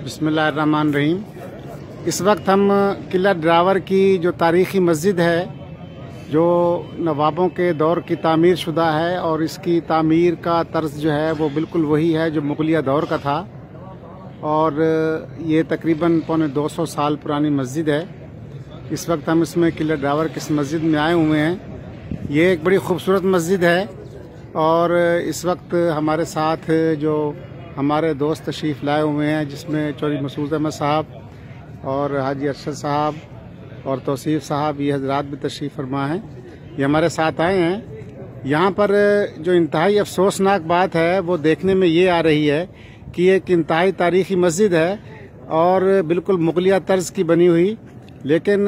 بسم اللہ الرحمن الرحیم۔ اس وقت ہم قلعہ ڈراور کی جو تاریخی مسجد ہے جو نوابوں کے دور کی تعمیر شدہ ہے اور اس کی تعمیر کا طرز جو ہے وہ بالکل وہی ہے جو مغلیہ دور کا تھا اور یہ تقریباً 250 سال پرانی مسجد ہے۔ اس وقت ہم اس میں قلعہ ڈراور کی اس مسجد میں آئے ہوئے ہیں۔ یہ ایک بڑی خوبصورت مسجد ہے اور اس وقت ہمارے ساتھ جو ہمارے دوست تشریف لائے ہوئے ہیں جس میں چودھری مسعود احمد صاحب اور حاجی ارشد صاحب اور توصیف صاحب، یہ حضرات بھی تشریف فرما ہیں، یہ ہمارے ساتھ آئے ہیں۔ یہاں پر جو انتہائی افسوسناک بات ہے وہ دیکھنے میں یہ آ رہی ہے کہ ایک انتہائی تاریخی مسجد ہے اور بالکل مغلیہ طرز کی بنی ہوئی، لیکن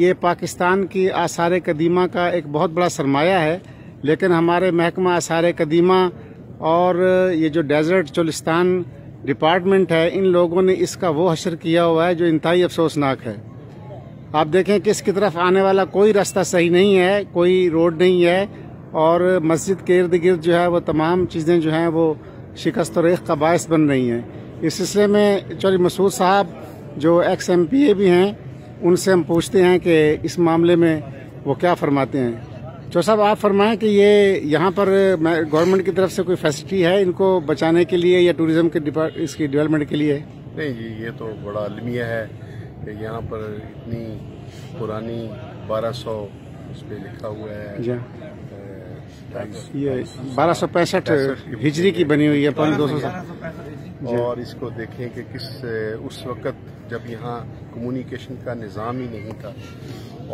یہ پاکستان کی آثار قدیمہ کا ایک بہت بڑا سرمایہ ہے، لیکن ہمارے محکمہ آثار قدیمہ اور یہ جو ڈیزرٹ چولستان ڈپارٹمنٹ ہے ان لوگوں نے اس کا وہ حشر کیا ہوا ہے جو انتہائی افسوسناک ہے۔ آپ دیکھیں کہ اس کی طرف آنے والا کوئی راستہ صحیح نہیں ہے، کوئی روڈ نہیں ہے اور مسجد کے ارد گرد جو ہے وہ تمام چیزیں جو ہیں وہ شکست و ریخت کا باعث بن رہی ہیں۔ اس سلسلے میں چودھری مسعود صاحب جو ایکس ایم پی اے بھی ہیں ان سے ہم پوچھتے ہیں کہ اس معاملے میں وہ کیا فرماتے ہیں۔ چودھری صاحب آپ فرمائیں کہ یہ یہاں پر گورنمنٹ کی طرف سے کوئی فیسلٹی ہے ان کو بچانے کے لیے یا ٹوریزم کے اس کی ڈیولپمنٹ کے لیے؟ نہیں جی، یہ تو بڑا المیہ ہے کہ یہاں پر اتنی پرانی 1200 اس پہ لکھا ہوا ہے جی، یہ 1265 ہجری کی بنی ہوئی ہے، 200 سال، اور اس کو دیکھیں کہ اس وقت جب یہاں کمیونیکیشن کا نظام ہی نہیں تھا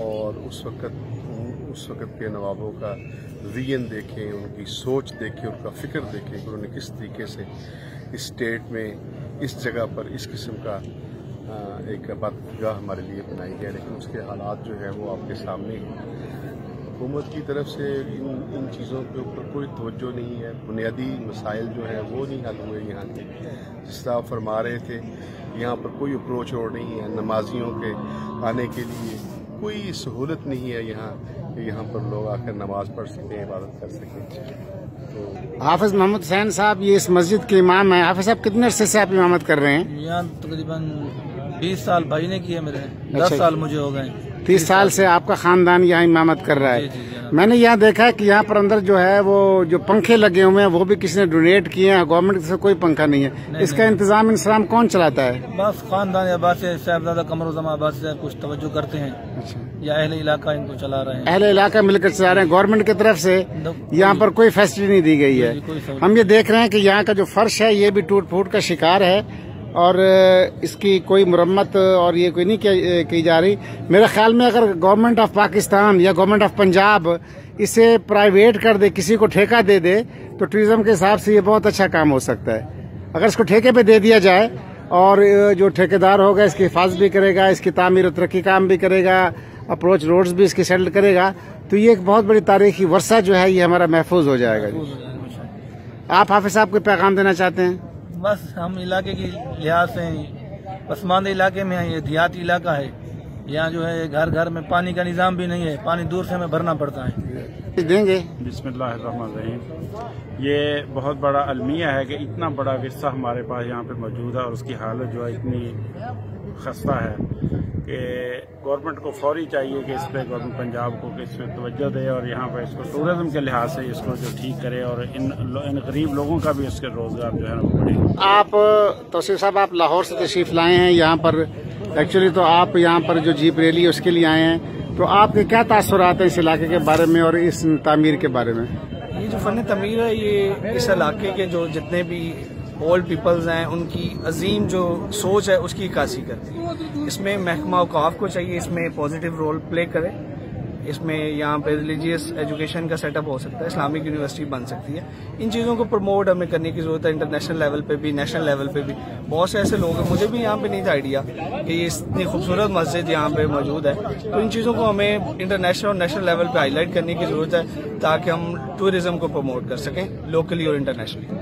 اور اس وقت کے نوابوں کا ویژن دیکھیں، ان کی سوچ دیکھیں، ان کا فکر دیکھیں کہ انہوں نے کس طریقے سے اس اسٹیٹ میں اس جگہ پر اس قسم کا ایک عبادتگاہ ہمارے لیے بنائی گئی، لیکن اس کے حالات جو ہے وہ آپ کے سامنے ہیں۔ حکومت کی طرف سے ان چیزوں کے اوپر کوئی توجہ نہیں ہے، بنیادی مسائل جو ہیں وہ نہیں حل ہوئے یہاں کے۔ جس طرح آپ فرما رہے تھے یہاں پر کوئی اپروچ روڈ نہیں ہے، نمازیوں کے آنے کے لیے کوئی سہولت نہیں ہے یہاں کہ یہاں پر لوگ آ کر نماز پڑھ سکیں، عبادت کر سکیں۔ حافظ محمد حسین صاحب یہ اس مسجد کے امام ہیں۔ حافظ صاحب کتنے عرصے سے آپ امامت کر رہے ہیں؟ یہاں تقریباً 20 سال بھائی نے کیے، میرے 10 سال مجھے ہو گئے۔ 30 سال سے آپ کا خاندان یہاں امامت کر رہا ہے۔ میں نے یہاں دیکھا ہے کہ یہاں پر اندر جو ہے وہ جو پنکھے لگے ہوئے ہیں وہ بھی کسی نے ڈونیٹ کیے ہیں، گورنمنٹ کی طرف سے کوئی پنکھا نہیں ہے۔ اس کا انتظام انسلام کون چلاتا ہے؟ بس خاندان عباس سے صاحبزادہ قمر الزمان عباس سے کچھ توجہ کرتے ہیں یا اہل علاقہ ان کو چلا رہے ہیں، اہل علاقہ مل کر چلا رہے ہیں۔ گورنمنٹ کی طرف سے یہاں پر کوئی فیسلٹی نہیں دی گئی ہے۔ ہم یہ دیکھ رہے ہیں کہ یہاں کا جو فرش ہے یہ بھی ٹوٹ پھوٹ کا شکار ہے اور اس کی کوئی مرمت اور یہ کوئی نہیں کی جا رہی۔ میرے خیال میں اگر گورنمنٹ آف پاکستان یا گورنمنٹ آف پنجاب اسے پرائیویٹ کر دے، کسی کو ٹھیکہ دے دے تو ٹوریزم کے حساب سے یہ بہت اچھا کام ہو سکتا ہے۔ اگر اس کو ٹھیکے پہ دے دیا جائے اور جو ٹھیکیدار ہوگا اس کی حفاظت بھی کرے گا، اس کی تعمیر و ترقی کام بھی کرے گا، اپروچ روڈز بھی اس کی سیٹل کرے گا تو یہ ایک بہت بڑی تاریخی ورثہ جو ہے یہ ہمارا محفوظ ہو جائے گا۔ آپ حافظ صاحب کو پیغام دینا چاہتے ہیں؟ بس ہم علاقے کی لحاظ سے پسماندہ علاقے میں ہیں، یہ دیہاتی علاقہ ہے، یہاں جو ہے گھر گھر میں پانی کا نظام بھی نہیں ہے، پانی دور سے ہمیں بھرنا پڑتا ہے۔ دیں گے۔ بسم اللہ الرحمن الرحیم۔ یہ بہت بڑا المیہ ہے کہ اتنا بڑا ورثہ ہمارے پاس یہاں پہ موجود ہے اور اس کی حالت جو ہے اتنی خستہ ہے کہ گورنمنٹ کو فوری چاہیے کہ اس پہ گورنمنٹ پنجاب کو کہ اس پہ توجہ دے اور یہاں پہ اس کو ٹورزم کے لحاظ سے اس کو جو ٹھیک کرے اور ان غریب لوگوں کا بھی اس کے روزگار جو ہے وہ بڑھے۔ آپ توصیف صاحب آپ لاہور سے تشریف لائے ہیں یہاں پر، ایکچولی تو آپ یہاں پر جو جیپ ریلی ہے اس کے لیے آئے ہیں، تو آپ کے کیا تاثرات ہیں اس علاقے کے بارے میں اور اس تعمیر کے بارے میں؟ یہ جو فن تعمیر ہے یہ اس علاقے کے جو جتنے بھی اولڈ پیپلز ہیں ان کی عظیم جو سوچ ہے اس کی عکاسی کرتی ہے۔ اس میں محکمہ اوقاف کو چاہیے اس میں پازیٹیو رول پلے کرے، اس میں یہاں پہ ریلیجیس ایجوکیشن کا سیٹ اپ ہو سکتا ہے، اسلامک یونیورسٹی بن سکتی ہے۔ ان چیزوں کو پروموٹ ہمیں کرنے کی ضرورت ہے، انٹرنیشنل لیول پہ بھی، نیشنل لیول پہ بھی۔ بہت سے ایسے لوگ ہیں، مجھے بھی یہاں پہ نہیں تھا آئیڈیا کہ یہ اتنی خوبصورت مسجد یہاں پہ موجود ہے، تو ان چیزوں کو ہمیں انٹرنیشنل اور نیشنل لیول پہ ہائی لائٹ کرنے کی ضرورت ہے تاکہ ہم ٹورزم کو پروموٹ کر سکیں لوکلی اور انٹرنیشنلی۔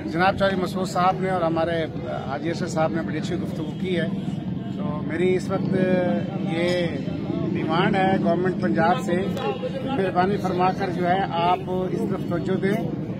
جناب چودھری مسعود صاحب نے اور ہمارے حاجی ارشد صاحب نے بڑی اچھی گفتگو کی ہے، تو میری اس وقت یہ ڈیمانڈ ہے گورنمنٹ پنجاب سے، مہربانی فرما کر جو ہے آپ اس طرف توجہ دیں